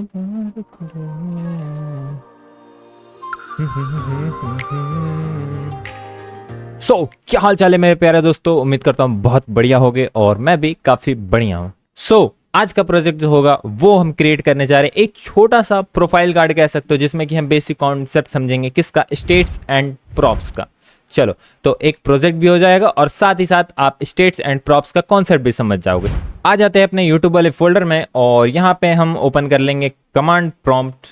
क्या हाल चाल है मेरे प्यारे दोस्तों। उम्मीद करता हूँ बहुत बढ़िया होगे और मैं भी काफी बढ़िया हूँ। आज का प्रोजेक्ट जो होगा वो हम क्रिएट करने जा रहे हैं एक छोटा सा प्रोफाइल कार्ड कह सकते हो, जिसमें कि हम बेसिक कॉन्सेप्ट समझेंगे किसका, स्टेट्स एंड प्रॉप्स का। चलो, तो एक प्रोजेक्ट भी हो जाएगा और साथ ही साथ आप स्टेट्स एंड प्रॉप्स का कॉन्सेप्ट भी समझ जाओगे। आ जाते हैं अपने यूट्यूब वाले फोल्डर में और यहाँ पे हम ओपन कर लेंगे कमांड प्रॉम्प्ट।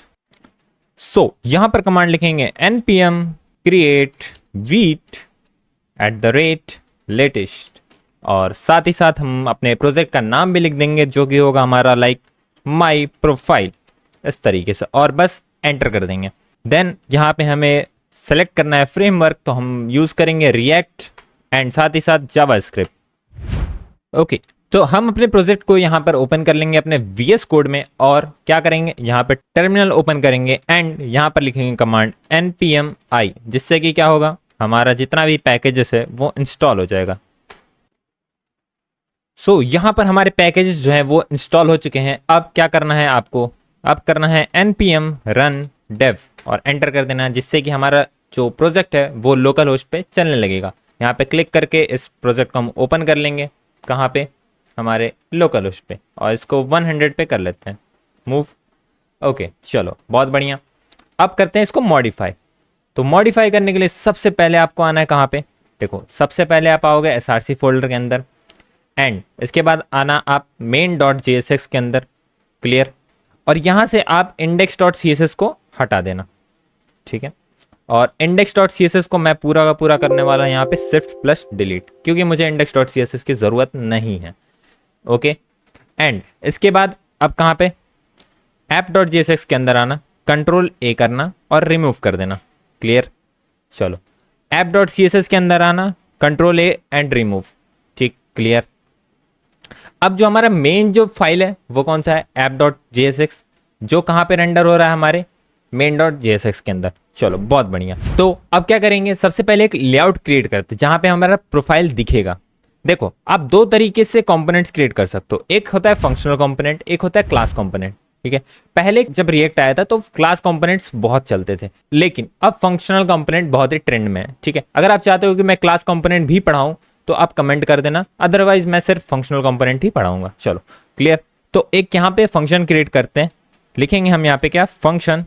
यहाँ पर कमांड लिखेंगे npm create wheat @latest और साथ ही साथ हम अपने प्रोजेक्ट का नाम भी लिख देंगे, जो कि होगा हमारा लाइक माई प्रोफाइल, इस तरीके से, और बस एंटर कर देंगे। देन यहाँ पे हमें सेलेक्ट करना है फ्रेमवर्क, तो हम यूज करेंगे रिएक्ट एंड साथ ही साथ जावास्क्रिप्ट। ओके, तो हम अपने प्रोजेक्ट को यहाँ पर ओपन कर लेंगे अपने VS कोड में और क्या करेंगे, यहाँ पर टर्मिनल ओपन करेंगे एंड यहाँ पर लिखेंगे कमांड npm i, जिससे कि क्या होगा, हमारा जितना भी पैकेजेस है वो इंस्टॉल हो जाएगा। यहाँ पर हमारे पैकेजेस जो हैं वो इंस्टॉल हो चुके हैं। अब क्या करना है आपको, अब करना है npm run dev और एंटर कर देना है, जिससे कि हमारा जो प्रोजेक्ट है वो लोकल होस्ट पे चलने लगेगा। यहाँ पे क्लिक करके इस प्रोजेक्ट को हम ओपन कर लेंगे, कहाँ पे, हमारे लोकल होस्ट पे, और इसको 100 पे कर लेते हैं मूव। ओके, चलो बहुत बढ़िया। अब करते हैं इसको मॉडिफाई। तो मॉडिफाई करने के लिए सबसे पहले आपको आना है कहाँ पे, देखो सबसे पहले आप आओगे src फोल्डर के अंदर एंड इसके बाद आना आप main.jsx के अंदर, क्लियर, और यहाँ से आप index.css को हटा देना, ठीक है। और index.css को मैं पूरा का पूरा करने वाला यहाँ पे shift+delete, क्योंकि मुझे index.css की ज़रूरत नहीं है। ओके, एंड इसके बाद अब कहाँ पे, app.jsx के अंदर आना, Ctrl+A करना और रिमूव कर देना, क्लियर। चलो, app.css के अंदर आना, Ctrl+A एंड रिमूव, ठीक, क्लियर। अब जो हमारा मेन जो फाइल है वो कौन सा है, app.jsx, जो कहाँ पे रेंडर हो रहा है, हमारे main.jsx के अंदर। चलो बहुत बढ़िया। तो अब क्या करेंगे, सबसे पहले एक लेआउट क्रिएट करते हैं जहाँ पे हमारा प्रोफाइल दिखेगा। देखो, आप दो तरीके से कंपोनेंट्स क्रिएट कर सकते हो, एक होता है फंक्शनल कंपोनेंट, एक होता है क्लास कंपोनेंट, ठीक है। पहले जब रिएक्ट आया था तो क्लास कंपोनेंट्स बहुत चलते थे, लेकिन अब फंक्शनल कंपोनेंट बहुत ही ट्रेंड में है, ठीक है। अगर आप चाहते हो कि मैं क्लास कंपोनेंट भी पढ़ाऊं तो आप कमेंट कर देना, अदरवाइज मैं सिर्फ फंक्शनल कंपोनेंट ही पढ़ाऊंगा। चलो क्लियर। तो एक यहाँ पे फंक्शन क्रिएट करते हैं, लिखेंगे हम यहाँ पे क्या, फंक्शन,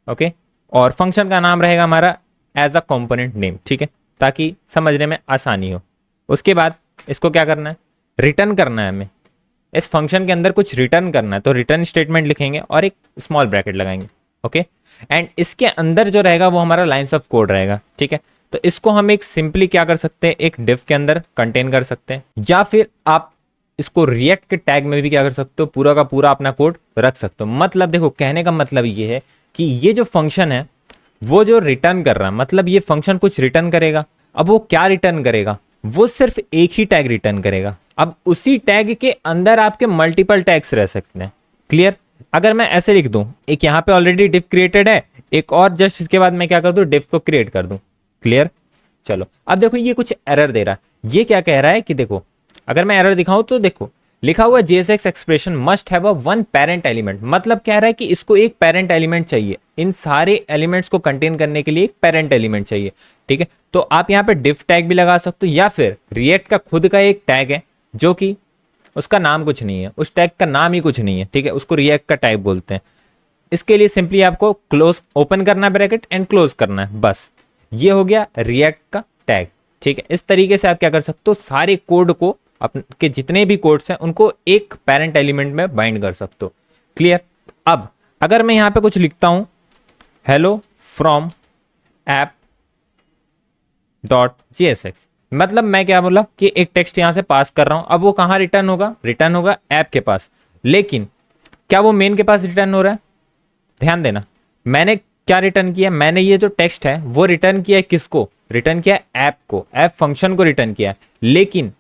ओके, और फंक्शन का नाम रहेगा हमारा एज अ कंपोनेंट नेम, ठीक है, ताकि समझने में आसानी हो। उसके बाद इसको क्या करना है, रिटर्न करना है हमें, इस फंक्शन के अंदर कुछ रिटर्न करना है, तो रिटर्न स्टेटमेंट लिखेंगे और एक स्मॉल ब्रैकेट लगाएंगे, ओके। एंड इसके अंदर जो रहेगा वो हमारा लाइंस ऑफ कोड रहेगा, ठीक है। तो इसको हम एक सिंपली क्या कर सकते हैं, एक डिव के अंदर कंटेन कर सकते हैं, या फिर आप इसको रिएक्ट के टैग में भी क्या कर सकते हो, पूरा का पूरा अपना कोड रख सकते हो। मतलब देखो, कहने का मतलब ये है कि ये जो फंक्शन है वो जो रिटर्न कर रहा है, मतलब ये फंक्शन कुछ रिटर्न करेगा। अब वो क्या रिटर्न करेगा, वो सिर्फ एक ही टैग रिटर्न करेगा। अब उसी टैग के अंदर आपके मल्टीपल टैग्स रह सकते हैं, क्लियर। अगर मैं ऐसे लिख दूं, एक यहाँ पे ऑलरेडी डिव क्रिएटेड है, एक और जस्ट इसके बाद मैं क्या कर दूं, डिव को क्रिएट कर दूं, क्लियर। चलो, अब देखो ये कुछ एरर दे रहा है। ये क्या कह रहा है कि देखो, अगर मैं एरर दिखाऊं तो देखो लिखा हुआ JSX expression must have a one parent element, मतलब कह रहा है कि इसको एक पेरेंट एलिमेंट चाहिए, इन सारे एलिमेंट्स को कंटेन करने के लिए एक पेरेंट एलिमेंट चाहिए, ठीक है। तो आप यहाँ पे डिव टैग भी लगा सकते हो, या फिर रिएक्ट का खुद का एक टैग है जो कि उसका नाम कुछ नहीं है, उस टैग का नाम ही कुछ नहीं है, ठीक है, उसको रिएक्ट का टैग बोलते हैं। इसके लिए सिंपली आपको क्लोज ओपन करना है ब्रैकेट एंड क्लोज करना है, बस ये हो गया रिएक्ट का टैग, ठीक है। इस तरीके से आप क्या कर सकते हो, सारे कोड को, आपके जितने भी कोड्स हैं उनको एक पेरेंट एलिमेंट में बाइंड कर सकते हो, क्लियर। अब अगर मैं यहाँ पे कुछ लिखता हूं, हेलो फ्रॉम app.jsx, मतलब मैं क्या बोला कि एक टेक्स्ट यहां से पास कर रहा हूं। अब वो कहां रिटर्न होगा, रिटर्न होगा ऐप के पास, लेकिन क्या वो मेन के पास रिटर्न हो रहा है, ध्यान देना। मैंने क्या रिटर्न किया, मैंने ये जो टेक्स्ट है वो रिटर्न किया है, किसको रिटर्न किया, ऐप को, ऐप फंक्शन को रिटर्न किया है, लेकिन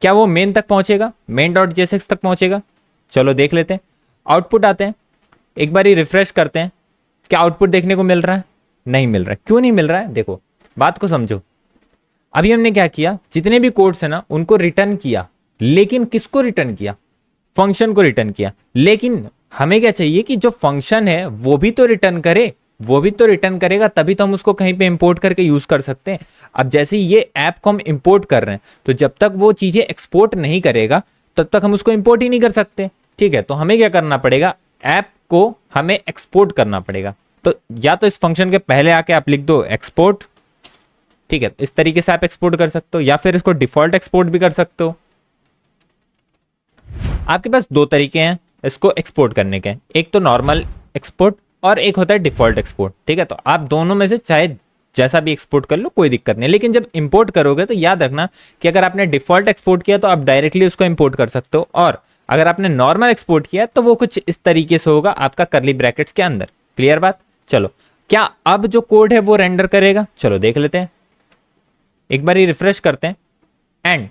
क्या वो मेन तक पहुंचेगा, main.jsx तक पहुंचेगा। चलो देख लेते हैं, आउटपुट आते हैं, एक बार ही रिफ्रेश करते हैं, क्या आउटपुट देखने को मिल रहा है, नहीं मिल रहा है। क्यों नहीं मिल रहा है, देखो बात को समझो। अभी हमने क्या किया, जितने भी कोड्स है ना उनको रिटर्न किया, लेकिन किसको रिटर्न किया, फंक्शन को रिटर्न किया, लेकिन हमें क्या चाहिए कि जो फंक्शन है वो भी तो रिटर्न करे, वो भी तो रिटर्न करेगा, तभी तो हम उसको कहीं पे इंपोर्ट करके यूज कर सकते हैं। अब जैसे ये ऐप को हम इंपोर्ट कर रहे हैं, तो जब तक वो चीजें एक्सपोर्ट नहीं करेगा तब तक हम उसको इंपोर्ट ही नहीं कर सकते। ठीक है, तो हमें क्या करना पड़ेगा, ऐप को हमें एक्सपोर्ट करना पड़ेगा। तो या तो इस फंक्शन के पहले आके आप लिख दो एक्सपोर्ट, ठीक है, इस तरीके से आप एक्सपोर्ट कर सकते हो, या फिर इसको डिफॉल्ट एक्सपोर्ट भी कर सकते हो। आपके पास दो तरीके हैं इसको एक्सपोर्ट करने के, एक तो नॉर्मल एक्सपोर्ट और एक होता है डिफॉल्ट एक्सपोर्ट। ठीक है, तो आप दोनों में से चाहे जैसा भी एक्सपोर्ट कर लो, कोई दिक्कत नहीं। लेकिन जब इंपोर्ट करोगे तो याद रखना कि अगर आपने डिफॉल्ट एक्सपोर्ट किया तो आप डायरेक्टली उसको इंपोर्ट कर सकते हो, और अगर आपने नॉर्मल एक्सपोर्ट किया तो वो कुछ इस तरीके से होगा आपका करली ब्रैकेट्स के अंदर। क्लियर बात? चलो, क्या अब जो कोड है वो रेंडर करेगा? चलो देख लेते हैं, एक बार रिफ्रेश करते हैं। एंड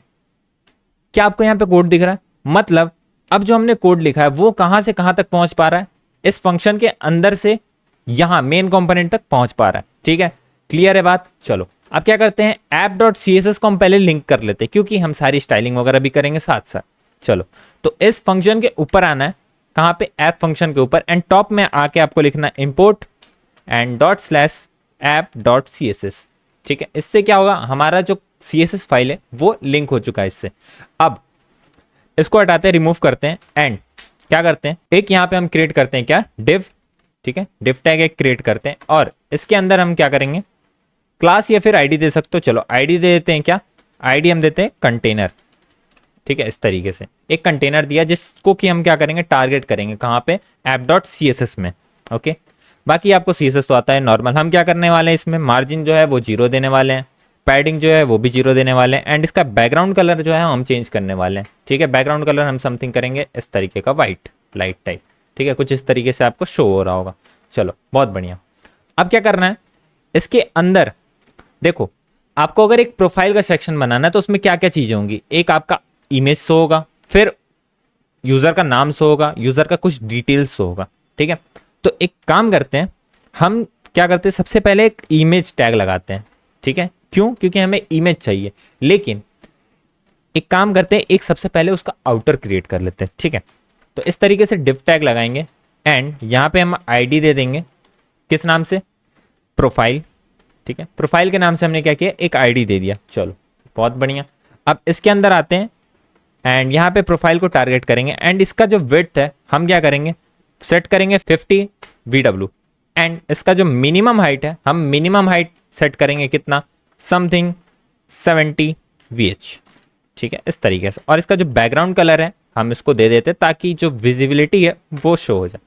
क्या आपको यहां पे कोड दिख रहा है? मतलब अब जो हमने कोड लिखा है वो कहां से कहां तक पहुंच पा रहा है, इस फंक्शन के अंदर से यहां मेन कंपोनेंट तक पहुंच पा रहा है। ठीक है, क्लियर है बात? चलो अब क्या करते हैं, app.css को हम पहले लिंक कर लेते हैं, क्योंकि हम सारी स्टाइलिंग वगैरह भी करेंगे साथ साथ। चलो, तो इस फंक्शन के ऊपर आना है, कहां पे? ऐप फंक्शन के ऊपर, एंड टॉप में आके आपको लिखना है इंपोर्ट एंड ./app.css। ठीक है, इससे क्या होगा, हमारा जो CSS फाइल है वो लिंक हो चुका है इससे। अब इसको हटाते हैं, रिमूव करते हैं, एंड क्या करते हैं, एक यहां पे हम क्रिएट करते हैं क्या, div। ठीक है, div टैग एक क्रिएट करते हैं, और इसके अंदर हम क्या करेंगे, क्लास या फिर आईडी दे सकते हो। चलो आईडी दे देते हैं, क्या आईडी हम देते हैं, कंटेनर। ठीक है, इस तरीके से एक कंटेनर दिया जिसको कि हम क्या करेंगे, टारगेट करेंगे कहां पे, app.css में। ओके, बाकी आपको CSS तो आता है नॉर्मल। हम क्या करने वाले हैं, इसमें मार्जिन जो है वो 0 देने वाले हैं, पैडिंग जो है वो भी 0 देने वाले हैं, एंड इसका बैकग्राउंड कलर जो है हम चेंज करने वाले हैं। ठीक है, बैकग्राउंड कलर हम समथिंग करेंगे इस तरीके का, वाइट लाइट टाइप। ठीक है, कुछ इस तरीके से आपको शो हो रहा होगा। चलो बहुत बढ़िया। अब क्या करना है, इसके अंदर देखो, आपको अगर एक प्रोफाइल का सेक्शन बनाना है तो उसमें क्या क्या चीजें होंगी, एक आपका इमेज शो होगा, फिर यूजर का नाम शो होगा, यूजर का कुछ डिटेल्स शो होगा। ठीक है, तो एक काम करते हैं, हम क्या करते हैं, सबसे पहले एक इमेज टैग लगाते हैं। ठीक है, क्यों? क्योंकि हमें इमेज चाहिए। लेकिन एक काम करते हैं, एक सबसे पहले उसका आउटर क्रिएट कर लेते हैं। ठीक है, तो इस तरीके से div टैग लगाएंगे, एंड यहां पे हम आईडी दे देंगे, किस नाम से, प्रोफाइल। ठीक है, प्रोफाइल के नाम से हमने क्या किया, एक आईडी दे दिया। चलो बहुत बढ़िया। अब इसके अंदर आते हैं, एंड यहाँ पे प्रोफाइल को टारगेट करेंगे, एंड इसका जो विड्थ है हम क्या करेंगे, सेट करेंगे 50 VW, एंड इसका जो मिनिमम हाइट है हम मिनिमम हाइट सेट करेंगे कितना, समथिंग 70 VH। ठीक है, इस तरीके से। और इसका जो बैकग्राउंड कलर है हम इसको दे देते ताकि जो विजिबिलिटी है वो शो हो जाए।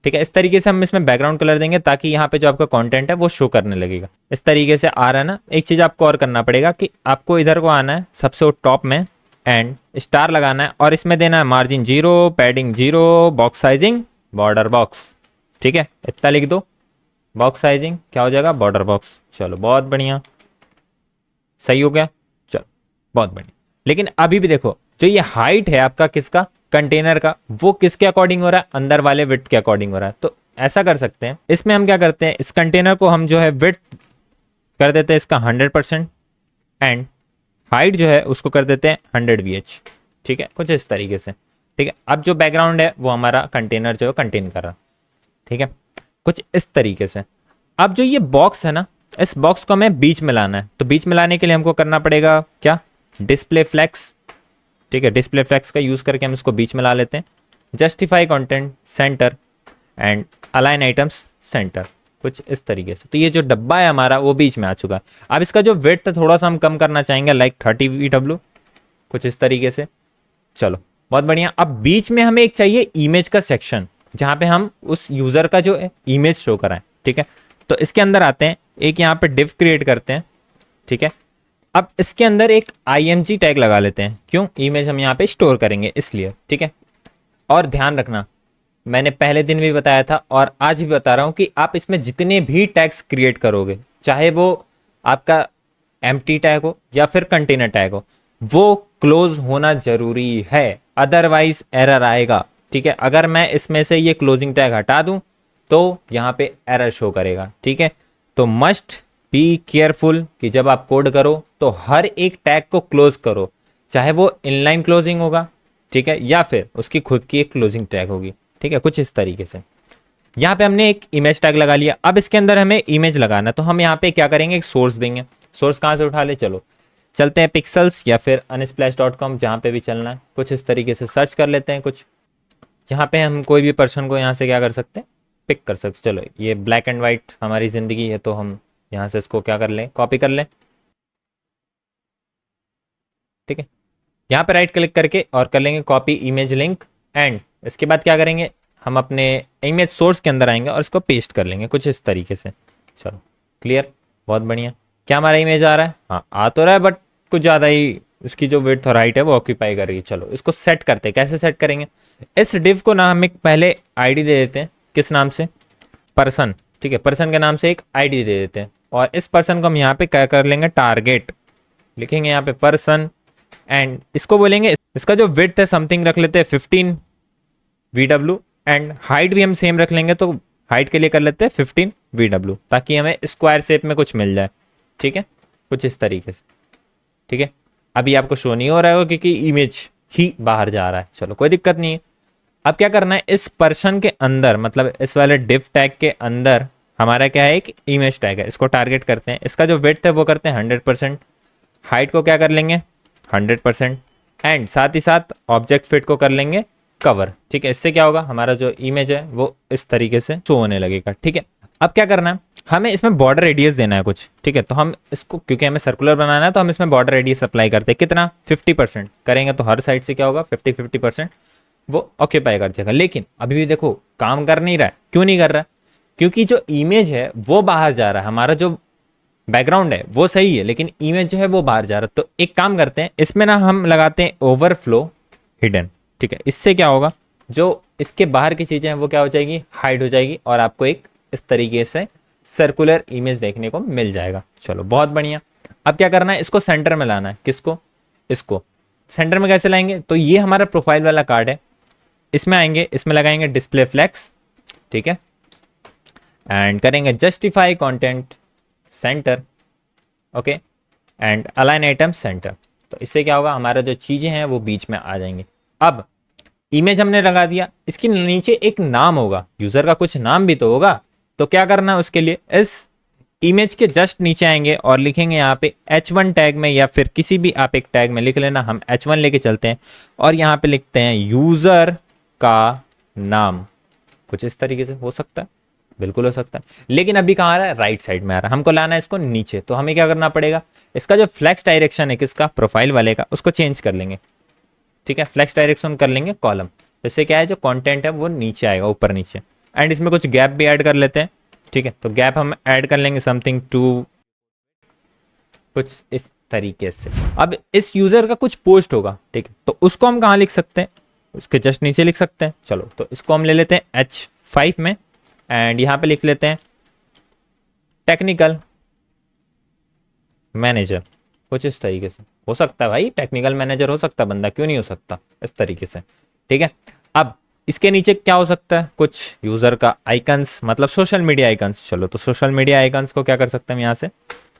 ठीक है, इस तरीके से हम इसमें बैकग्राउंड कलर देंगे ताकि यहाँ पे जो आपका कंटेंट है वो शो करने लगेगा। इस तरीके से आ रहा है ना। एक चीज आपको और करना पड़ेगा कि आपको इधर को आना है सबसे टॉप में, एंड स्टार लगाना है, और इसमें देना है margin 0, padding 0, box sizing border box. ठीक है, इतना लिख दो, बॉक्स साइजिंग क्या हो जाएगा, बॉर्डर बॉक्स। चलो बहुत बढ़िया, सही हो गया। चलो बहुत बढ़िया। लेकिन अभी भी देखो, जो ये हाइट है आपका किसका, कंटेनर का, वो किसके अकॉर्डिंग हो रहा है, अंदर वाले विड्थ के अकॉर्डिंग हो रहा है। तो ऐसा कर सकते हैं, इसमें हम क्या करते हैं, इस कंटेनर को हम जो है विड्थ कर देते हैं इसका 100%, एंड हाइट जो है उसको कर देते हैं 100 VH। ठीक है, कुछ इस तरीके से। ठीक है, अब जो बैकग्राउंड है वो हमारा कंटेनर जो है कंटेन कर रहा। ठीक है, कुछ इस तरीके से। अब जो ये बॉक्स है ना, इस बॉक्स को हमें बीच में लाना है, तो बीच में लाने के लिए हमको करना पड़ेगा क्या, डिस्प्ले फ्लेक्स। ठीक है, डिस्प्ले फ्लेक्स का यूज करके हम इसको बीच में ला लेते हैं, justify content centre and align items centre, कुछ इस तरीके से। तो ये जो डब्बा है हमारा वो बीच में आ चुका है। अब इसका जो वेट थोड़ा सा हम कम करना चाहेंगे, लाइक 30 VW, कुछ इस तरीके से। चलो बहुत बढ़िया। अब बीच में हमें एक चाहिए इमेज का सेक्शन, जहां पे हम उस यूजर का जो इमेज शो कराएं। ठीक है, तो इसके अंदर आते हैं, एक यहाँ पे डिव क्रिएट करते हैं। ठीक है, अब इसके अंदर एक img टैग लगा लेते हैं, क्यों, इमेज हम यहाँ पे स्टोर करेंगे इसलिए। ठीक है, और ध्यान रखना, मैंने पहले दिन भी बताया था और आज भी बता रहा हूं कि आप इसमें जितने भी टैग्स क्रिएट करोगे, चाहे वो आपका एम्प्टी टैग हो या फिर कंटेनर टैग हो, वो क्लोज होना जरूरी है, अदरवाइज एरर आएगा। ठीक है, अगर मैं इसमें से ये क्लोजिंग टैग हटा दूं तो यहाँ पे एरर शो करेगा। ठीक है, तो मस्ट बी केयरफुल कि जब आप कोड करो तो हर एक टैग को क्लोज करो, चाहे वो इनलाइन क्लोजिंग होगा, ठीक है, या फिर उसकी खुद की एक क्लोजिंग टैग होगी। ठीक है, कुछ इस तरीके से। यहाँ पे हमने एक इमेज टैग लगा लिया। अब इसके अंदर हमें इमेज लगाना है, तो हम यहाँ पे क्या करेंगे, एक सोर्स देंगे। सोर्स कहाँ से उठा ले, चलो चलते हैं पिक्सल्स या फिर unsplash.com, जहाँ पे भी चलना है। कुछ इस तरीके से सर्च कर लेते हैं कुछ। यहाँ पे हम कोई भी पर्सन को यहाँ से क्या कर सकते हैं, पिक कर सकते। चलो ये ब्लैक एंड वाइट हमारी ज़िंदगी है, तो हम यहाँ से इसको क्या कर लें, कॉपी कर लें। ठीक है, यहाँ पे राइट क्लिक करके और कर लेंगे कॉपी इमेज लिंक। एंड इसके बाद क्या करेंगे, हम अपने इमेज सोर्स के अंदर आएंगे और इसको पेस्ट कर लेंगे कुछ इस तरीके से। चलो क्लियर, बहुत बढ़िया। क्या हमारा इमेज आ रहा है, हाँ आ तो रहा है, बट कुछ ज़्यादा ही इसकी जो विड्थ और हाइट है वो ऑक्यूपाई कर रही है। चलो इसको सेट करते हैं। कैसे सेट करेंगे, इस डिव को ना हम एक पहले आईडी दे देते हैं। किस नाम से, पर्सन। ठीक है, पर्सन के नाम से एक आईडी दे देते हैं। और इस पर्सन को हम यहाँ पे क्या कर लेंगे, टारगेट लिखेंगे यहाँ पे पर्सन। एंड इसको बोलेंगे, इसका जो विड्थ है समथिंग रख लेते हैं 15 VW। एंड हाइट भी हम सेम रख लेंगे, तो हाइट के लिए कर लेते हैं 15 VW, ताकि हमें स्क्वायर शेप में कुछ मिल जाए। ठीक है, कुछ इस तरीके से। ठीक है, अभी आपको शो नहीं हो रहा है क्योंकि इमेज ही बाहर जा रहा है। चलो कोई दिक्कत नहीं है। अब क्या करना है, इस पर्सन के अंदर, मतलब इस वाले डिव टैग के अंदर हमारा क्या है, एक इमेज टैग है। इसको टारगेट करते हैं। इसका जो विड्थ है वो करते हैं 100%। हाइट को क्या कर लेंगे 100%। एंड साथ ही साथ ऑब्जेक्ट फिट को कर लेंगे कवर। ठीक है, इससे क्या होगा, हमारा जो इमेज है वो इस तरीके से शो होने लगेगा। ठीक है, अब क्या करना है, हमें इसमें बॉर्डर रेडियस देना है कुछ। ठीक है, तो हम इसको, क्योंकि हमें सर्कुलर बनाना है, तो हम इसमें बॉर्डर रेडियस अप्लाई करते हैं। कितना, 50% करेंगे तो हर साइड से क्या होगा, 50% वो ऑक्यूपाई कर जाएगा। लेकिन अभी भी देखो काम कर नहीं रहा है। क्यों नहीं कर रहा है, क्योंकि जो इमेज है वो बाहर जा रहा है। हमारा जो बैकग्राउंड है वो सही है, लेकिन इमेज जो है वो बाहर जा रहा है। तो एक काम करते हैं, इसमें ना हम लगाते हैं ओवरफ्लो हिडन। ठीक है, इससे क्या होगा, जो इसके बाहर की चीज़ें हैं वो क्या हो जाएगी, हाइड हो जाएगी, और आपको एक इस तरीके से सर्कुलर इमेज देखने को मिल जाएगा। चलो बहुत बढ़िया। अब क्या करना है, इसको सेंटर में लाना है। किसको, इसको सेंटर में कैसे लाएंगे, तो ये हमारा प्रोफाइल वाला कार्ड है, इसमें आएंगे, इसमें लगाएंगे डिस्प्ले फ्लेक्स। ठीक है, एंड करेंगे justify content centre. Okay, and align item centre. तो इससे क्या होगा, हमारा जो चीज़ें हैं वो बीच में आ जाएंगी। अब इमेज हमने लगा दिया, इसके नीचे एक नाम होगा, यूज़र का कुछ नाम भी तो होगा। तो क्या करना है उसके लिए, इस इमेज के जस्ट नीचे आएंगे और लिखेंगे यहाँ पे H1 टैग में, या फिर किसी भी आप एक टैग में लिख लेना। हम H1 लेके चलते हैं और यहाँ पे लिखते हैं यूज़र का नाम। कुछ इस तरीके से हो सकता है, बिल्कुल हो सकता है, लेकिन अभी कहाँ आ रहा है, राइट साइड में आ रहा है। हमको लाना है इसको नीचे, तो हमें क्या करना पड़ेगा, इसका जो फ्लेक्स डायरेक्शन है किसका, प्रोफाइल वाले का, उसको चेंज कर लेंगे। ठीक है, फ्लेक्स डायरेक्शन कर लेंगे कॉलम। इससे क्या है, जो कंटेंट है वो नीचे आएगा, ऊपर नीचे। एंड इसमें कुछ गैप भी ऐड कर लेते हैं। ठीक है, तो गैप हम ऐड कर लेंगे समथिंग टू, कुछ इस तरीके से। अब इस यूजर का कुछ पोस्ट होगा, ठीक है, तो उसको हम कहाँ लिख सकते हैं, उसके जस्ट नीचे लिख सकते हैं। चलो तो इसको हम ले लेते हैं H5 में, एंड यहाँ पे लिख लेते हैं टेक्निकल मैनेजर। कुछ इस तरीके से हो सकता है भाई, टेक्निकल मैनेजर हो सकता है बंदा, क्यों नहीं हो सकता, इस तरीके से। ठीक है, अब इसके नीचे क्या हो सकता है, कुछ यूज़र का आइकन्स, मतलब सोशल मीडिया आइकन्स। चलो तो सोशल मीडिया आइकन्स को क्या कर सकते हैं, हम यहाँ से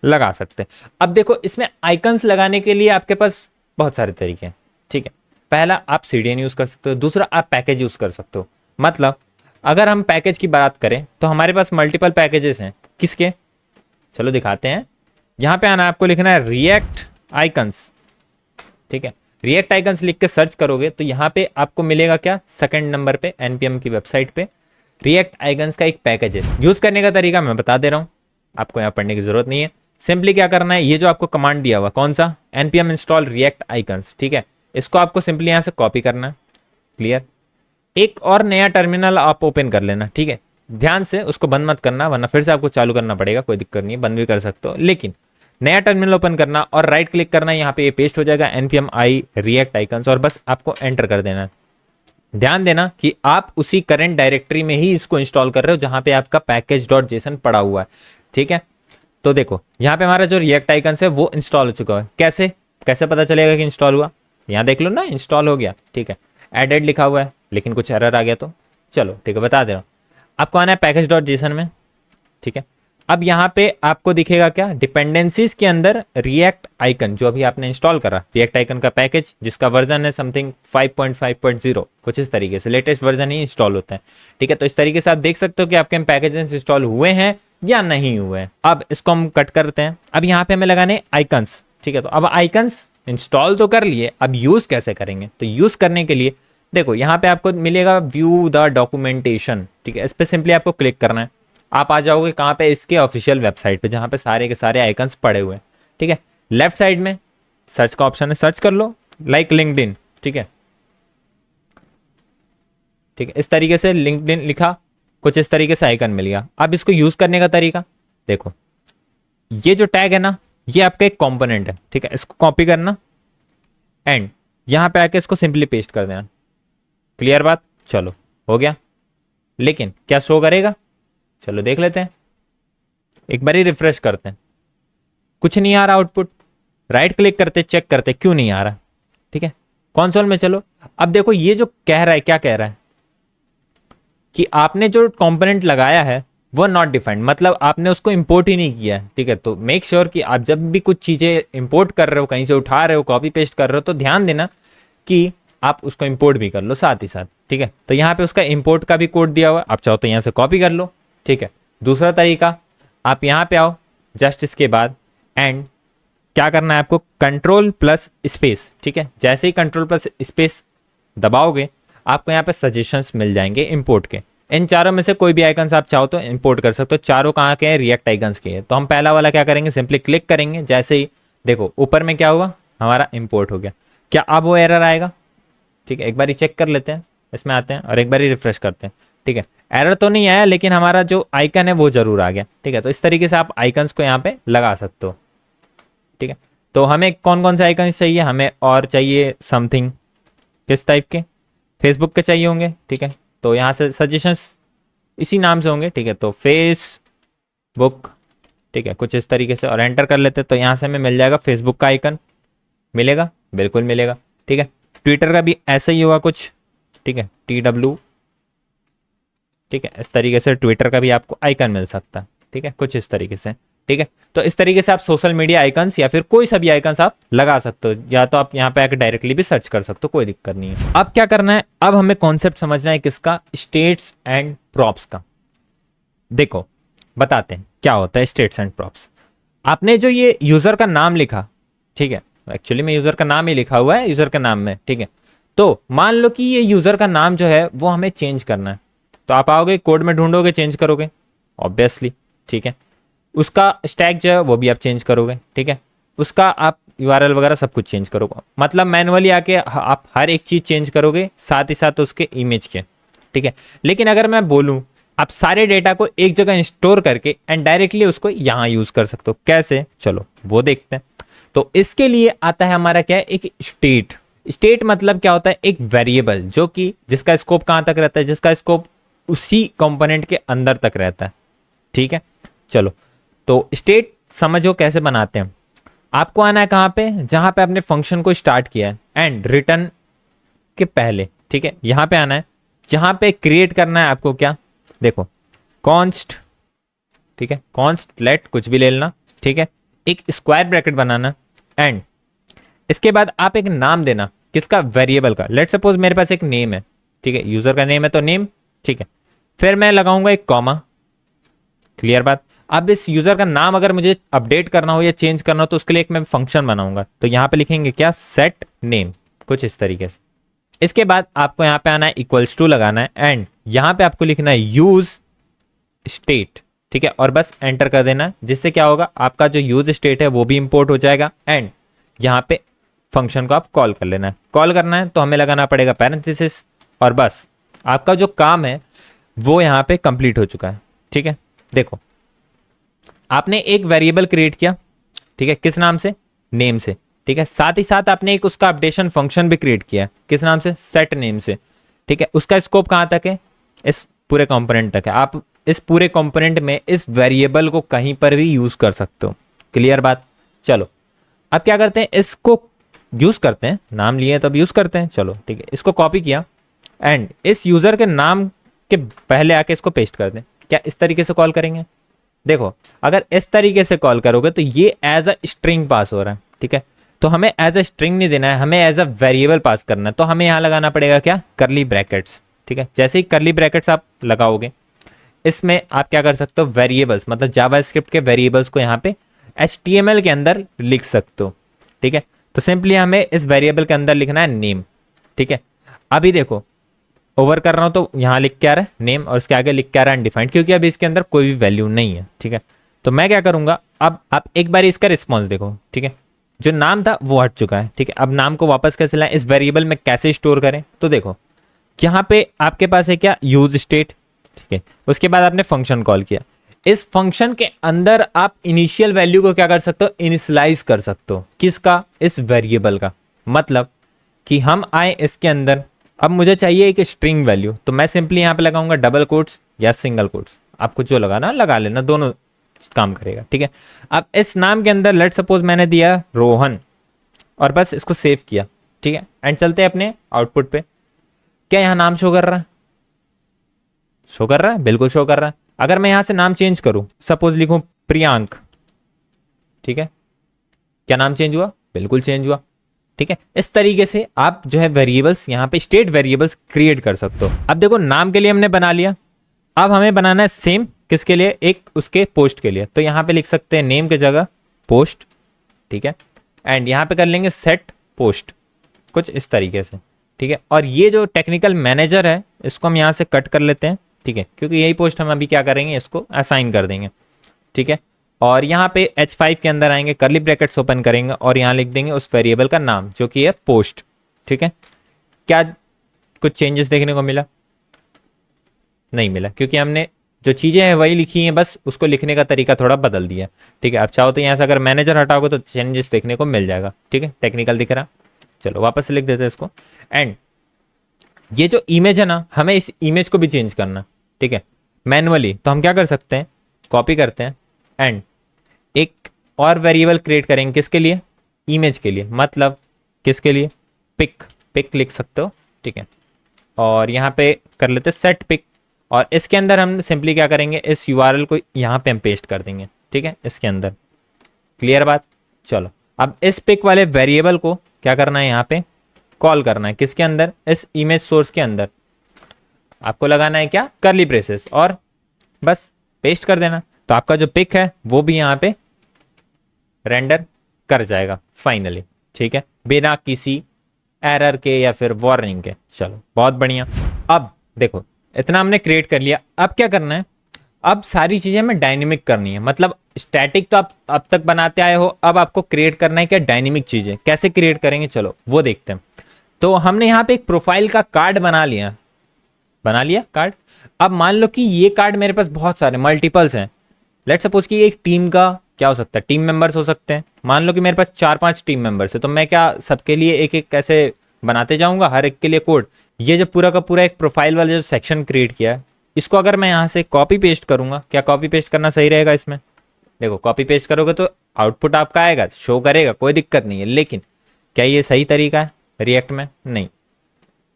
लगा सकते हैं। अब देखो इसमें आइकन्स लगाने के लिए आपके पास बहुत सारे तरीके हैं। ठीक है, पहला आप CDN यूज़ कर सकते हो, दूसरा आप पैकेज यूज़ कर सकते हो। मतलब अगर हम पैकेज की बात करें तो हमारे पास मल्टीपल पैकेजेस हैं। किसके, चलो दिखाते हैं। यहाँ पे आना, आपको लिखना है रिएक्ट आइकन्स। ठीक है, रिएक्ट आइकन्स लिख के सर्च करोगे तो यहाँ पे आपको मिलेगा क्या, सेकंड नंबर पे NPM की वेबसाइट पे रिएक्ट आइकन्स का एक पैकेज है। यूज़ करने का तरीका मैं बता दे रहा हूँ, आपको यहाँ पढ़ने की जरूरत नहीं है। सिंपली क्या करना है, ये जो आपको कमांड दिया हुआ कौन सा, NPM इंस्टॉल रिएक्ट आइकन्स। ठीक है, इसको आपको सिंपली यहाँ से कॉपी करना है। क्लियर, एक और नया टर्मिनल आप ओपन कर लेना। ठीक है, ध्यान से उसको बंद मत करना, वरना फिर से आपको चालू करना पड़ेगा। कोई दिक्कत नहीं है, बंद भी कर सकते हो, लेकिन नया टर्मिनल ओपन करना और राइट क्लिक करना, यहाँ पे ये पेस्ट हो जाएगा NPM i रिएक्ट आइकन्स, और बस आपको एंटर कर देना है। ध्यान देना कि आप उसी करंट डायरेक्टरी में ही इसको इंस्टॉल कर रहे हो जहाँ पे आपका package.json पड़ा हुआ है। ठीक है, तो देखो यहाँ पे हमारा जो रिएक्ट आइकन्स है वो इंस्टॉल हो चुका है। कैसे कैसे पता चलेगा कि इंस्टॉल हुआ, यहाँ देख लो ना, इंस्टॉल हो गया। ठीक है, एडेड लिखा हुआ है, लेकिन कुछ एरर आ गया तो चलो ठीक है बता दे रहा हूँ। आपको आना है package.json में। ठीक है, अब यहाँ पे आपको दिखेगा क्या, डिपेंडेंसीज के अंदर रिएक्ट आइकन जो अभी आपने इंस्टॉल करा, रिएक्ट आइकन का पैकेज जिसका वर्जन है समथिंग 5.5.0, कुछ इस तरीके से लेटेस्ट वर्जन ही इंस्टॉल होता है। ठीक है, तो इस तरीके से आप देख सकते हो कि आपके पैकेजेस इंस्टॉल हुए हैं या नहीं हुए हैं। अब इसको हम कट करते हैं। अब यहाँ पे हमें लगाने आइकन्स। ठीक है, तो अब आइकन्स इंस्टॉल तो कर लिए, अब यूज कैसे करेंगे, तो यूज करने के लिए देखो यहाँ पे आपको मिलेगा व्यू द डॉक्यूमेंटेशन। ठीक है, इस पर सिंपली आपको क्लिक करना है। आप आ जाओगे कहाँ पे, इसके ऑफिशियल वेबसाइट पे जहाँ पे सारे के सारे आइकन्स पड़े हुए हैं। ठीक है, लेफ्ट साइड में सर्च का ऑप्शन है, सर्च कर लो लाइक लिंक्डइन। ठीक है, ठीक है, इस तरीके से लिंक्डइन लिखा, कुछ इस तरीके से आइकन मिल गया। अब इसको यूज करने का तरीका देखो, ये जो टैग है ना, ये आपका एक कंपोनेंट है। ठीक है, इसको कॉपी करना एंड यहां पे आके इसको सिंपली पेस्ट कर देना। क्लियर बात, चलो हो गया। लेकिन क्या शो करेगा, चलो देख लेते हैं, एक बार ही रिफ्रेश करते हैं। कुछ नहीं आ रहा आउटपुट। राइट क्लिक करते चेक करते क्यों नहीं आ रहा। ठीक है, कंसोल में चलो। अब देखो ये जो कह रहा है, क्या कह रहा है कि आपने जो कंपोनेंट लगाया है वो नॉट डिफाइंड, मतलब आपने उसको इंपोर्ट ही नहीं किया है। ठीक है, तो मेक श्योर कि आप जब भी कुछ चीजें इंपोर्ट कर रहे हो, कहीं से उठा रहे हो, कॉपी पेस्ट कर रहे हो, तो ध्यान देना कि आप उसको इंपोर्ट भी कर लो साथ ही साथ। ठीक है, तो यहाँ पे उसका इंपोर्ट का भी कोड दिया हुआ है, आप चाहो तो यहाँ से कॉपी कर लो। ठीक है, दूसरा तरीका, आप यहाँ पे आओ जस्ट इसके बाद एंड क्या करना है आपको, कंट्रोल प्लस स्पेस। ठीक है, जैसे ही कंट्रोल प्लस स्पेस दबाओगे आपको यहाँ पे सजेशंस मिल जाएंगे इंपोर्ट के। इन चारों में से कोई भी आइकन्स आप चाहो तो इंपोर्ट कर सकते हो। चारों कहाँ के हैं, रिएक्ट आइकन्स के हैं। तो हम पहला वाला क्या करेंगे, सिंपली क्लिक करेंगे। जैसे ही देखो ऊपर में क्या हुआ, हमारा इंपोर्ट हो गया। क्या अब वो एरर आएगा, ठीक है, एक बार ही चेक कर लेते हैं, इसमें आते हैं और एक बार ही रिफ्रेश करते हैं। ठीक है, एरर तो नहीं आया लेकिन हमारा जो आइकन है वो जरूर आ गया। ठीक है, तो इस तरीके से आप आइकन्स को यहाँ पे लगा सकते हो। ठीक है, तो हमें कौन कौन से आइकन्स चाहिए, हमें और चाहिए समथिंग किस टाइप के, फेसबुक के चाहिए होंगे। ठीक है, तो यहाँ से सजेशंस इसी नाम से होंगे। ठीक है, तो फेसबुक, ठीक है, कुछ इस तरीके से और एंटर कर लेते हैं। तो यहाँ से हमें मिल जाएगा फेसबुक का आइकन, मिलेगा, बिल्कुल मिलेगा। ठीक है, ट्विटर का भी ऐसा ही होगा कुछ। ठीक है, TW, ठीक है, इस तरीके से ट्विटर का भी आपको आइकन मिल सकता है। ठीक है, कुछ इस तरीके से। ठीक है, तो इस तरीके से आप सोशल मीडिया आइकन्स या फिर कोई सा भी आइकन्स आप लगा सकते हो, या तो आप यहाँ पे आकर डायरेक्टली भी सर्च कर सकते हो, कोई दिक्कत नहीं है। अब क्या करना है, अब हमें कॉन्सेप्ट समझना है किसका, स्टेट्स एंड प्रॉप्स का। देखो बताते हैं क्या होता है स्टेट्स एंड प्रॉप्स। आपने जो ये यूजर का नाम लिखा, ठीक है, एक्चुअली में यूजर का नाम ही लिखा हुआ है यूजर का नाम में। ठीक है, तो मान लो कि ये यूजर का नाम जो है वो हमें चेंज करना है, तो आप आओगे कोड में ढूंढोगे, चेंज करोगे ऑब्वियसली। ठीक है, उसका स्टैक जो है वो भी आप चेंज करोगे। ठीक है, उसका आप URL वगैरह सब कुछ चेंज करोगे, मतलब मैनुअली आके आप हर एक चीज चेंज करोगे, साथ ही साथ उसके इमेज के। ठीक है, लेकिन अगर मैं बोलूं आप सारे डेटा को एक जगह स्टोर करके एंड डायरेक्टली उसको यहाँ यूज कर सकते हो, कैसे, चलो वो देखते हैं। तो इसके लिए आता है हमारा क्या है, एक स्टेट। स्टेट मतलब क्या होता है, एक वेरिएबल जो कि जिसका स्कोप कहाँ तक रहता है, जिसका स्कोप उसी कंपोनेंट के अंदर तक रहता है। ठीक है, चलो तो स्टेट समझो कैसे बनाते हैं। आपको आना है कहाँ पे, जहां पे आपने फंक्शन को स्टार्ट किया है एंड रिटर्न के पहले। ठीक है, यहां पे आना है, जहां पे क्रिएट करना है आपको क्या, देखो कॉन्स्ट, ठीक है, कॉन्स्ट लेट कुछ भी ले लेना। ठीक है, एक स्क्वायर ब्रैकेट बनाना एंड इसके बाद आप एक नाम देना किसका, वेरिएबल का। लेट सपोज मेरे पास एक नेम है। ठीक है, यूजर का नेम है तो नेम। ठीक है, फिर मैं लगाऊंगा एक कॉमा। क्लियर बात। अब इस यूजर का नाम अगर मुझे अपडेट करना हो या चेंज करना हो तो उसके लिए एक मैं फंक्शन बनाऊंगा, तो यहां पे लिखेंगे क्या, सेट नेम, कुछ इस तरीके से। इसके बाद आपको यहां पे आना है, इक्वल्स टू लगाना है एंड यहां पे आपको लिखना है यूज स्टेट। ठीक है, और बस एंटर कर देना, जिससे क्या होगा, आपका जो यूज स्टेट है वो भी इंपोर्ट हो जाएगा एंड यहाँ पे फंक्शन को आप कॉल कर लेना है। कॉल करना है तो हमें लगाना पड़ेगा पैरेंथेसिस, और बस आपका जो काम है वो यहाँ पे कंप्लीट हो चुका है। ठीक है, देखो आपने एक वेरिएबल क्रिएट किया, ठीक है, किस नाम से, नेम से। ठीक है, साथ ही साथ आपने एक उसका अपडेशन फंक्शन भी क्रिएट किया, किस नाम से, सेट नेम से। ठीक है, उसका स्कोप कहाँ तक है, इस पूरे कंपोनेंट तक है। आप इस पूरे कंपोनेंट में इस वेरिएबल को कहीं पर भी यूज कर सकते हो। क्लियर बात। चलो अब क्या करते हैं, इसको यूज करते हैं, नाम लिए तो अब यूज करते हैं। चलो ठीक है, इसको कॉपी किया एंड इस यूजर के नाम के पहले आके इसको पेस्ट कर दें। क्या इस तरीके से कॉल करेंगे, देखो अगर इस तरीके से कॉल करोगे तो ये एज अ स्ट्रिंग पास हो रहा है, ठीक है। तो हमें एज अ स्ट्रिंग नहीं देना है, हमें एज अ वेरिएबल पास करना है। तो हमें यहाँ लगाना पड़ेगा क्या, करली ब्रैकेट्स, ठीक है। जैसे ही करली ब्रैकेट्स आप लगाओगे, इसमें आप क्या कर सकते हो, वेरिएबल्स मतलब जावास्क्रिप्ट के वेरिएबल्स को यहाँ पे HTML के अंदर लिख सकते हो, ठीक है। तो सिंपली हमें इस वेरिएबल के अंदर लिखना है नेम, ठीक है। अभी देखो ओवर कर रहा हूं तो यहाँ लिख के आ रहा है नेम और उसके आगे लिख के आ रहा है अनडिफाइंड, क्योंकि अभी इसके अंदर कोई भी वैल्यू नहीं है, ठीक है। तो मैं क्या करूंगा, अब आप एक बार इसका रिस्पॉन्स देखो, ठीक है। जो नाम था वो हट चुका है, ठीक है। अब नाम को वापस कैसे लाएं, इस वेरिएबल में कैसे स्टोर करें, तो देखो यहाँ पे आपके पास है क्या, यूज स्टेट, ठीक है। उसके बाद आपने फंक्शन कॉल किया, इस फंक्शन के अंदर आप इनिशियल वैल्यू को क्या कर सकते हो, इनिशियलाइज कर सकते हो, किसका, इस वेरिएबल का। मतलब कि हम आए इसके अंदर, अब मुझे चाहिए एक स्ट्रिंग वैल्यू, तो मैं सिंपली यहाँ पे लगाऊंगा डबल कोट्स या सिंगल कोट्स, आपको जो लगाना लगा लेना, दोनों काम करेगा, ठीक है। अब इस नाम के अंदर लेट सपोज मैंने दिया रोहन और बस इसको सेव किया, ठीक है। एंड चलते हैं अपने आउटपुट पे, क्या यहाँ नाम शो कर रहा है, शो कर रहा है, बिल्कुल शो कर रहा है। अगर मैं यहां से नाम चेंज करूं, सपोज लिखूं प्रियांक, ठीक है, क्या नाम चेंज हुआ, बिल्कुल चेंज हुआ, ठीक है। इस तरीके से आप जो है वेरिएबल्स यहाँ पे स्टेट वेरिएबल्स क्रिएट कर सकते हो। अब देखो नाम के लिए हमने बना लिया, अब हमें बनाना है सेम किसके लिए, एक उसके पोस्ट के लिए। तो यहाँ पे लिख सकते हैं नेम की जगह पोस्ट, ठीक है। एंड यहाँ पे कर लेंगे सेट पोस्ट, कुछ इस तरीके से, ठीक है। और ये जो टेक्निकल मैनेजर है इसको हम यहाँ से कट कर लेते हैं, ठीक है, क्योंकि यही पोस्ट हम अभी क्या करेंगे, इसको असाइन कर देंगे, ठीक है। और यहाँ पे H5 के अंदर आएंगे, करली ब्रैकेट्स ओपन करेंगे और यहाँ लिख देंगे उस वेरिएबल का नाम जो कि है पोस्ट, ठीक है। क्या कुछ चेंजेस देखने को मिला, नहीं मिला, क्योंकि हमने जो चीज़ें हैं वही लिखी हैं, बस उसको लिखने का तरीका थोड़ा बदल दिया, ठीक है। आप चाहो तो यहाँ से अगर मैनेजर हटाओगे तो चेंजेस देखने को मिल जाएगा, ठीक है। टेक्निकल दिख रहा, चलो वापस से लिख देते हैं इसको। एंड ये जो इमेज है ना, हमें इस इमेज को भी चेंज करना, ठीक है, मैनुअली। तो हम क्या कर सकते हैं, कॉपी करते हैं एंड एक और वेरिएबल क्रिएट करेंगे, किसके लिए, इमेज के लिए, मतलब किसके लिए, पिक, पिक लिख सकते हो, ठीक है। और यहाँ पे कर लेते हैं सेट पिक, और इसके अंदर हम सिंपली क्या करेंगे, इस URL को यहाँ पे हम पेस्ट कर देंगे, ठीक है, इसके अंदर। क्लियर बात, चलो अब इस पिक वाले वेरिएबल को क्या करना है, यहाँ पे कॉल करना है, किसके अंदर, इस इमेज सोर्स के अंदर। आपको लगाना है क्या, करली ब्रेसेस, और बस पेस्ट कर देना। तो आपका जो पिक है वो भी यहाँ पे रेंडर कर जाएगा फाइनली, ठीक है, बिना किसी एरर के या फिर वार्निंग के। चलो बहुत बढ़िया। अब देखो इतना हमने क्रिएट कर लिया, अब क्या करना है, अब सारी चीजें हमें डायनेमिक करनी है। मतलब स्टैटिक तो आप अब तक बनाते आए हो, अब आपको क्रिएट करना है क्या, डायनेमिक चीजें। कैसे क्रिएट करेंगे, चलो वो देखते हैं। तो हमने यहाँ पे एक प्रोफाइल का कार्ड बना लिया कार्ड। अब मान लो कि ये कार्ड मेरे पास बहुत सारे मल्टीपल्स हैं। लेट्स सपोज कि एक टीम का क्या हो सकता है, टीम मेंबर्स हो सकते हैं। मान लो कि मेरे पास 4-5 टीम मेंबर्स है, तो मैं क्या सबके लिए एक एक कैसे बनाते जाऊंगा, हर एक के लिए कोड। ये जो पूरा का पूरा एक प्रोफाइल वाला जो सेक्शन क्रिएट किया है, इसको अगर मैं यहाँ से कॉपी पेस्ट करूंगा, क्या कॉपी पेस्ट करना सही रहेगा इसमें, देखो कॉपी पेस्ट करोगे तो आउटपुट आपका आएगा, शो करेगा, कोई दिक्कत नहीं है। लेकिन क्या ये सही तरीका है रिएक्ट में, नहीं,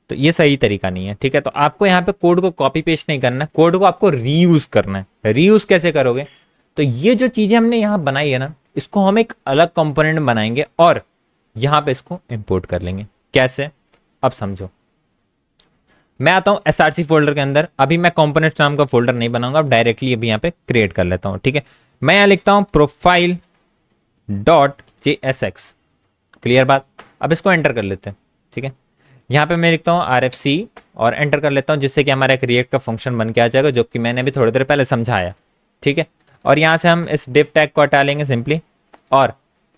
तो ये सही तरीका नहीं है, ठीक है। तो आपको यहाँ पे कोड को कॉपी पेस्ट नहीं करना है, कोड को आपको रीयूज करना है। रीयूज कैसे करोगे, तो ये जो चीजें हमने यहाँ बनाई है ना, इसको हम एक अलग कंपोनेंट बनाएंगे और यहाँ पे इसको इंपोर्ट कर लेंगे। कैसे, अब समझो। मैं आता हूँ SRC फोल्डर के अंदर, अभी मैं कंपोनेंट्स नाम का फोल्डर नहीं बनाऊंगा, अब डायरेक्टली अभी यहाँ पे क्रिएट कर लेता हूँ, ठीक है। मैं यहाँ लिखता हूँ profile.jsx, क्लियर बात। अब इसको एंटर कर लेते हैं, ठीक है। यहाँ पे मैं लिखता हूँ RFC और एंटर कर लेता हूँ, जिससे कि हमारा एक रिएक्ट का फंक्शन बन के आ जाएगा, जो कि मैंने अभी थोड़ी देर पहले समझाया, ठीक है। और यहाँ से हम इस div टैग को हटा लेंगे सिंपली। और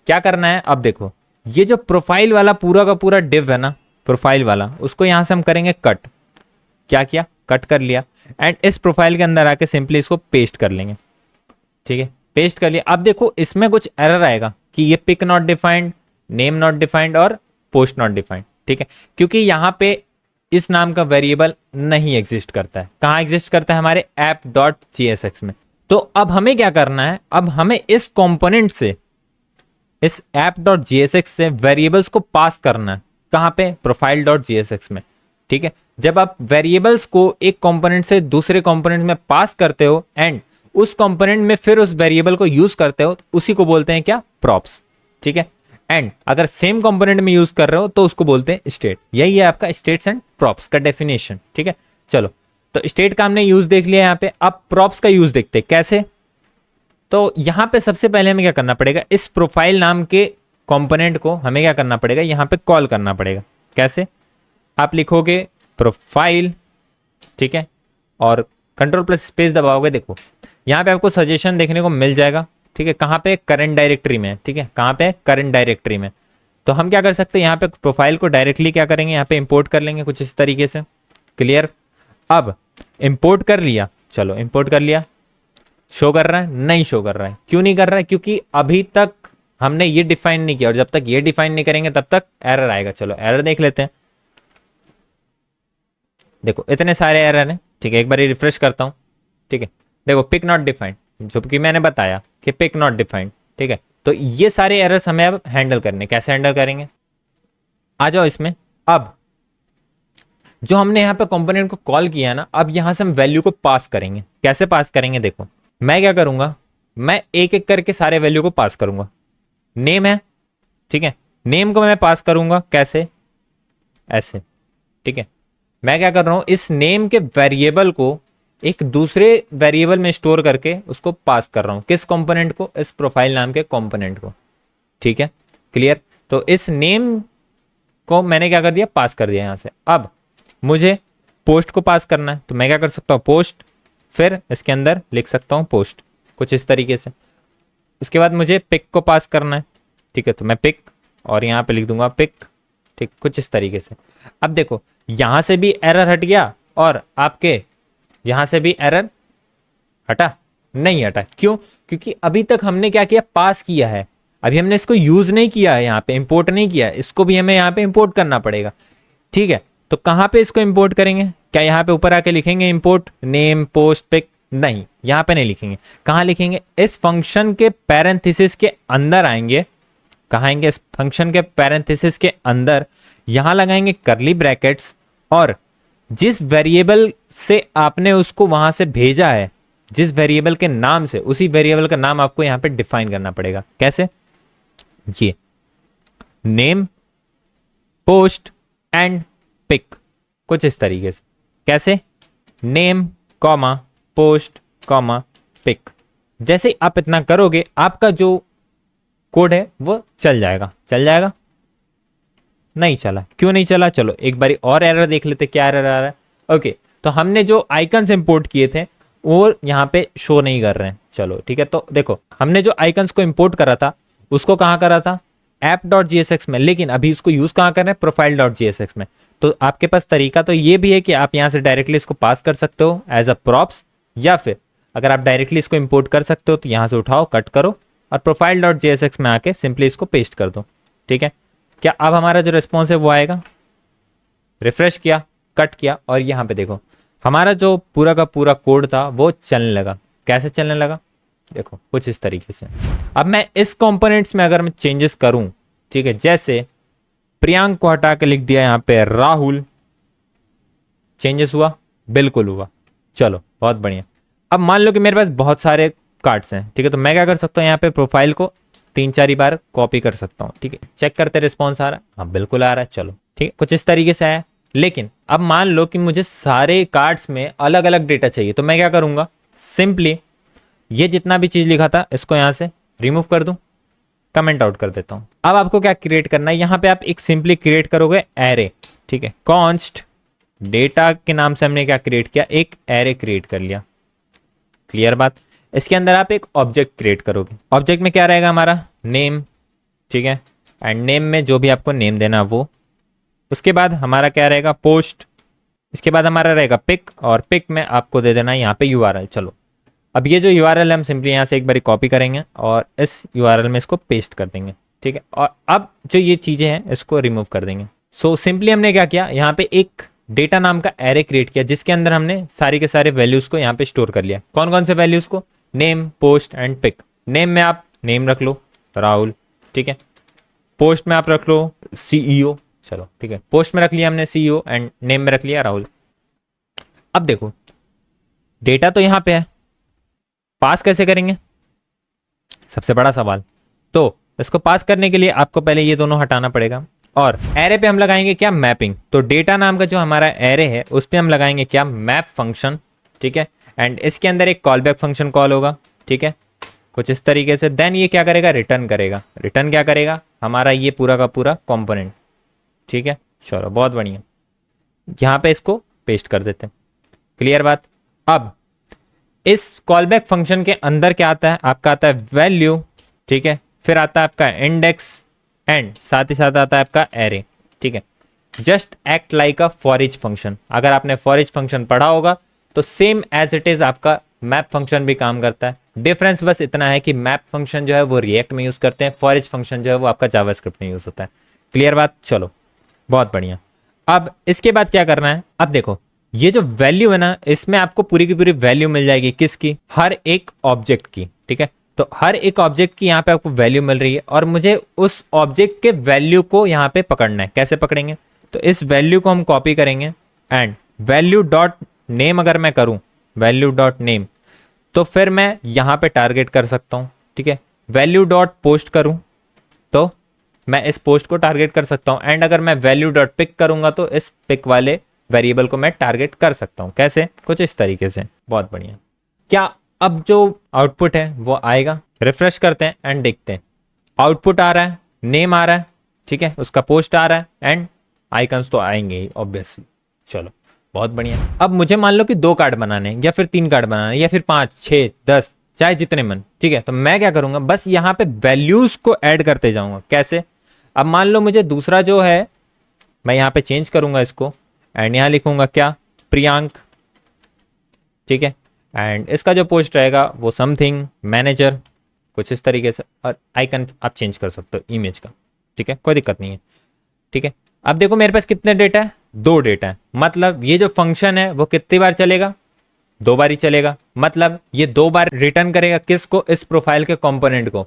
क्या करना है, अब देखो ये जो प्रोफाइल वाला पूरा का पूरा div है ना, प्रोफाइल वाला, उसको यहाँ से हम करेंगे कट। क्या किया, कट कर लिया। एंड इस प्रोफाइल के अंदर आके सिंपली इसको पेस्ट कर लेंगे, ठीक है, पेस्ट कर लिया। अब देखो इसमें कुछ एरर आएगा कि ये pic not defined, name not defined और पोस्ट नॉट डिफाइंड, ठीक है, क्योंकि यहाँ पे इस नाम का वेरिएबल नहीं एग्जिस्ट करता है। कहाँ एग्जिस्ट करता है, हमारे app.jsx में। तो अब हमें क्या करना है, अब हमें इस कंपोनेंट से, इस app.jsx से वेरिएबल्स को पास करना है। कहाँ पे, profile.jsx में, ठीक है। जब आप वेरिएबल्स को एक कंपोनेंट से दूसरे कंपोनेंट में पास करते हो एंड उस कंपोनेंट में फिर उस वेरिएबल को यूज करते हो, उसी को बोलते हैं क्या, प्रॉप्स। ठीक है, एंड अगर सेम कंपोनेंट में यूज कर रहे हो तो उसको बोलते हैं स्टेट। यही है आपका स्टेट्स एंड प्रॉप्स का डेफिनेशन। ठीक है, चलो तो स्टेट का हमने यूज देख लिया यहाँ पे। अब प्रॉप्स का यूज देखते हैं कैसे। तो यहाँ पे सबसे पहले हमें क्या करना पड़ेगा, इस प्रोफाइल नाम के कंपोनेंट को हमें क्या करना पड़ेगा, यहाँ पे कॉल करना पड़ेगा। कैसे, आप लिखोगे प्रोफाइल, ठीक है, और कंट्रोल प्लस स्पेस दबाओगे। देखो यहाँ पे आपको सजेशन देखने को मिल जाएगा। ठीक है, कहाँ पे, करंट डायरेक्टरी में। ठीक है, कहाँ पे, करंट डायरेक्टरी में। तो हम क्या कर सकते हैं, यहाँ पे प्रोफाइल को डायरेक्टली क्या करेंगे, यहाँ पे इंपोर्ट कर लेंगे कुछ इस तरीके से। क्लियर। अब इंपोर्ट कर लिया, चलो इंपोर्ट कर लिया, शो कर रहा है, नहीं शो कर रहा है। क्यों नहीं कर रहा है, क्योंकि अभी तक हमने ये डिफाइन नहीं किया, और जब तक ये डिफाइन नहीं करेंगे तब तक एरर आएगा। चलो एरर देख लेते हैं। देखो इतने सारे एरर हैं। ठीक है, एक बार रिफ्रेश करता हूं। ठीक है, देखो पिक नॉट डिफाइंड, जो कि मैंने बताया कि पिक नॉट डिफाइंड। ठीक है, तो ये सारे एरर्स हमें अब हैंडल करने। कैसे हैंडल करेंगे, आ जाओ इसमें। अब जो हमने यहाँ पे कंपोनेंट को कॉल किया ना, अब यहां से हम वैल्यू को पास करेंगे। कैसे पास करेंगे, देखो मैं क्या करूंगा, मैं एक एक करके सारे वैल्यू को पास करूंगा। नेम है, ठीक है, नेम को मैं पास करूंगा कैसे, ऐसे। ठीक है, मैं क्या कर रहा हूं, इस नेम के वेरिएबल को एक दूसरे वेरिएबल में स्टोर करके उसको पास कर रहा हूं। किस कंपोनेंट को, इस प्रोफाइल नाम के कंपोनेंट को। ठीक है, क्लियर। तो इस नेम को मैंने क्या कर दिया, पास कर दिया यहां से। अब मुझे पोस्ट को पास करना है, तो मैं क्या कर सकता हूं, पोस्ट, फिर इसके अंदर लिख सकता हूं पोस्ट, कुछ इस तरीके से। उसके बाद मुझे पिक को पास करना है। ठीक है, तो मैं पिक, और यहाँ पे लिख दूंगा पिक। ठीक, कुछ इस तरीके से। अब देखो यहां से भी एरर हट गया, और आपके यहां से भी एरर हटा, नहीं हटा। क्यों, क्योंकि अभी तक हमने क्या किया, पास किया है। अभी हमने इसको यूज नहीं किया है, यहाँ पे इंपोर्ट नहीं किया है। इसको भी हमें यहाँ पे इंपोर्ट करना पड़ेगा। ठीक है, तो कहां पे इसको इंपोर्ट करेंगे, क्या यहाँ पे ऊपर आके लिखेंगे इंपोर्ट नेम पोस्ट पिक, नहीं यहां पे नहीं लिखेंगे। कहां लिखेंगे, इस फंक्शन के पैरेंथेसिस के अंदर आएंगे। कहां आएंगे, इस फंक्शन के पैरेंथेसिस के अंदर, यहां लगाएंगे करली ब्रैकेट्स, और जिस वेरिएबल से आपने उसको वहां से भेजा है, जिस वेरिएबल के नाम से, उसी वेरिएबल का नाम आपको यहां पे डिफाइन करना पड़ेगा। कैसे, ये नेम पोस्ट एंड पिक, कुछ इस तरीके से। कैसे, name comma post comma pic. जैसे ही आप इतना करोगे, आपका जो कोड है वो चल जाएगा। चल जाएगा, नहीं चला, क्यों नहीं चला, चलो एक बारी और एरर देख लेते, क्या एरर आ रहा है। ओके, तो हमने जो आइकन्स इंपोर्ट किए थे वो यहाँ पे शो नहीं कर रहे हैं। चलो ठीक है, तो देखो हमने जो आइकन्स को इंपोर्ट करा था उसको कहाँ करा था, app.jsx में, लेकिन अभी इसको यूज कहाँ कर रहे हैं, profile.jsx में। तो आपके पास तरीका तो ये भी है कि आप यहाँ से डायरेक्टली इसको पास कर सकते हो एज अ प्रॉप्स, या फिर अगर आप डायरेक्टली इसको इंपोर्ट कर सकते हो तो यहाँ से उठाओ, कट करो, और profile.jsx में आके सिंपली इसको पेस्ट कर दो। ठीक है, क्या अब हमारा जो रिस्पॉन्स है वो आएगा। रिफ्रेश किया, कट किया, और यहाँ पे देखो हमारा जो पूरा का पूरा कोड था वो चलने लगा। कैसे चलने लगा, देखो कुछ इस तरीके से। अब मैं इस कंपोनेंट्स में अगर मैं चेंजेस करूं, ठीक है, जैसे प्रियांक को हटा के लिख दिया यहाँ पे राहुल, चेंजेस हुआ, बिल्कुल हुआ। चलो बहुत बढ़िया। अब मान लो कि मेरे पास बहुत सारे कार्ड्स हैं, ठीक है, तो मैं क्या कर सकता हूँ, यहाँ पे प्रोफाइल को 3-4 बार कॉपी कर सकता हूँ। ठीक है, चेक करते रिस्पॉन्स आ रहा है, हाँ बिल्कुल आ रहा है। चलो ठीक है, कुछ इस तरीके से आया। लेकिन अब मान लो कि मुझे सारे कार्ड्स में अलग अलग डेटा चाहिए, तो मैं क्या करूंगा, सिंपली ये जितना भी चीज लिखा था इसको यहां से रिमूव कर दूं, कमेंट आउट कर देता हूं। अब आपको क्या क्रिएट करना है, यहां पे आप एक सिंपली क्रिएट करोगे एरे। ठीक है, कॉन्स्ट डेटा के नाम से हमने क्या क्रिएट किया, एक एरे क्रिएट कर लिया। क्लियर बात। इसके अंदर आप एक ऑब्जेक्ट क्रिएट करोगे। ऑब्जेक्ट में क्या रहेगा हमारा, नेम। ठीक है, एंड नेम में जो भी आपको नेम देना वो। उसके बाद हमारा क्या रहेगा, पोस्ट। इसके बाद हमारा रहेगा पिक, और पिक में आपको दे देना यहाँ पे यूआरएल। चलो अब ये जो यूआरएल है हम सिंपली यहाँ से एक बार कॉपी करेंगे और इस यूआरएल में इसको पेस्ट कर देंगे। ठीक है, और अब जो ये चीजें हैं इसको रिमूव कर देंगे। सो सिंपली हमने क्या किया, यहाँ पे एक डेटा नाम का एरे क्रिएट किया जिसके अंदर हमने सारी के सारे वैल्यूज को यहाँ पे स्टोर कर लिया। कौन कौन से वैल्यूज को, name post and pic. Name में आप नेम रख लो राहुल, ठीक है, पोस्ट में आप रख लो सीईओ। चलो ठीक है, पोस्ट में रख लिया हमने सीईओ एंड नेम में रख लिया राहुल। अब देखो डेटा तो यहाँ पे है पास कैसे करेंगे, सबसे बड़ा सवाल। तो इसको पास करने के लिए आपको पहले ये दोनों हटाना पड़ेगा और एरे पे हम लगाएंगे क्या, मैपिंग। तो डेटा नाम का जो हमारा एरे है उस पे हम लगाएंगे क्या, मैप फंक्शन, ठीक है। एंड इसके अंदर एक कॉल बैक फंक्शन कॉल होगा, ठीक है, कुछ इस तरीके से। देन ये क्या करेगा, रिटर्न करेगा। रिटर्न क्या करेगा, हमारा ये पूरा का पूरा कंपोनेंट, ठीक है। चलो बहुत बढ़िया, यहाँ पे इसको पेस्ट कर देते हैं। क्लियर बात। अब इस कॉल बैक फंक्शन के अंदर क्या आता है, आपका आता है वैल्यू, ठीक है, फिर आता है आपका इंडेक्स एंड साथ ही साथ आता है आपका एरे, ठीक है। Just act like a for each function. अगर आपने फॉर ईच फंक्शन पढ़ा होगा तो सेम एज इट इज आपका मैप फंक्शन भी काम करता है। डिफरेंस बस इतना है कि मैप फंक्शन जो है वो रिएक्ट में यूज करते हैं, फॉर ईच फंक्शन जो है वो आपका जावास्क्रिप्ट में यूज होता है। क्लियर बात। चलो बहुत बढ़िया। अब इसके बाद क्या करना है, अब देखो ये जो वैल्यू है ना, इसमें आपको पूरी की पूरी वैल्यू मिल जाएगी, किसकी, हर एक ऑब्जेक्ट की, ठीक है। तो हर एक ऑब्जेक्ट की यहाँ पे आपको वैल्यू मिल रही है और मुझे उस ऑब्जेक्ट के वैल्यू को यहाँ पे पकड़ना है। कैसे पकड़ेंगे, तो इस वैल्यू को हम कॉपी करेंगे एंड वैल्यू डॉट नेम अगर मैं करूँ, वैल्यू डॉट नेम, तो फिर मैं यहाँ पे टारगेट कर सकता हूँ, ठीक है। वैल्यू डॉट पोस्ट करूँ तो मैं इस पोस्ट को टारगेट कर सकता हूँ एंड अगर मैं वैल्यू डॉट पिक करूँगा तो इस पिक वाले वेरिएबल को मैं टारगेट कर सकता हूँ। कैसे, कुछ इस तरीके से। बहुत बढ़िया। क्या अब जो आउटपुट है वो आएगा, रिफ्रेश करते हैं एंड देखते हैं। आउटपुट आ रहा है, नेम आ रहा है, ठीक है, उसका पोस्ट आ रहा है एंड आइकन्स तो आएंगे ही ऑब्वियसली। चलो बहुत बढ़िया। अब मुझे मान लो कि 2 कार्ड बनाने हैं या फिर 3 कार्ड बनाने हैं या फिर 5, 6, 10, चाहे जितने मन, ठीक है। तो मैं क्या करूंगा, बस यहाँ पे वैल्यूज को ऐड करते जाऊंगा। कैसे, अब मान लो मुझे दूसरा जो है, मैं यहाँ पे चेंज करूंगा इसको एंड यहाँ लिखूंगा क्या, प्रियांक, ठीक है। एंड इसका जो पोस्ट रहेगा वो समथिंग मैनेजर, कुछ इस तरीके से। और आइकन आप चेंज कर सकते हो इमेज का, ठीक है, कोई दिक्कत नहीं है, ठीक है। अब देखो मेरे पास कितने डेटा है, 2 डेटा है। मतलब ये जो फंक्शन है वो कितनी बार चलेगा, 2 बार ही चलेगा। मतलब ये 2 बार रिटर्न करेगा किसको, इस प्रोफाइल के कंपोनेंट को।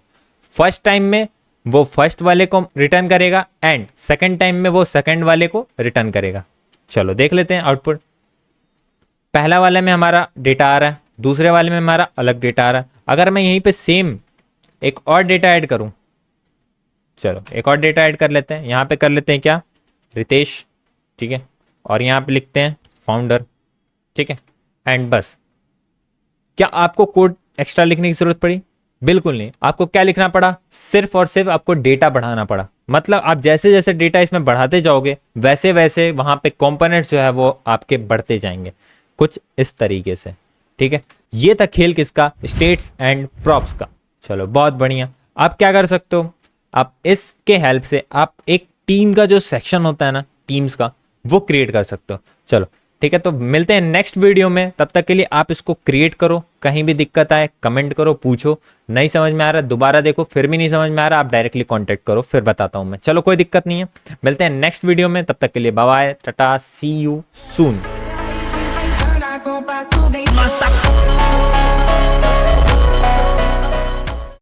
फर्स्ट टाइम में वो फर्स्ट वाले को रिटर्न करेगा एंड सेकंड टाइम में वो सेकंड वाले को रिटर्न करेगा। चलो देख लेते हैं आउटपुट। पहला वाले में हमारा डेटा आ रहा है, दूसरे वाले में हमारा अलग डेटा आ रहा है। अगर मैं यहीं पे सेम एक और डेटा ऐड करूं, चलो एक और डेटा ऐड कर लेते हैं। यहाँ पे कर लेते हैं क्या, रितेश, ठीक है, और यहाँ पे लिखते हैं फाउंडर, ठीक है। एंड बस, क्या आपको कोड एक्स्ट्रा लिखने की जरूरत पड़ी? बिल्कुल नहीं। आपको क्या लिखना पड़ा, सिर्फ और सिर्फ आपको डेटा बढ़ाना पड़ा। मतलब आप जैसे जैसे डेटा इसमें बढ़ाते जाओगे वैसे वैसे वहां पे कंपोनेंट्स जो है वो आपके बढ़ते जाएंगे, कुछ इस तरीके से, ठीक है। ये था खेल किसका, स्टेट्स एंड प्रॉप्स का। चलो बहुत बढ़िया। आप क्या कर सकते हो, आप इसके हेल्प से आप एक टीम का जो सेक्शन होता है ना, टीम्स का, वो क्रिएट कर सकते हो। चलो ठीक है, तो मिलते हैं नेक्स्ट वीडियो में। तब तक के लिए आप इसको क्रिएट करो। कहीं भी दिक्कत आए कमेंट करो, पूछो। नहीं समझ में आ रहा दोबारा देखो, फिर भी नहीं समझ में आ रहा आप डायरेक्टली कांटेक्ट करो, फिर बताता हूं मैं। चलो कोई दिक्कत नहीं है, मिलते हैं नेक्स्ट वीडियो में। तब तक के लिए बाय बाय, टाटा, सी यू सून।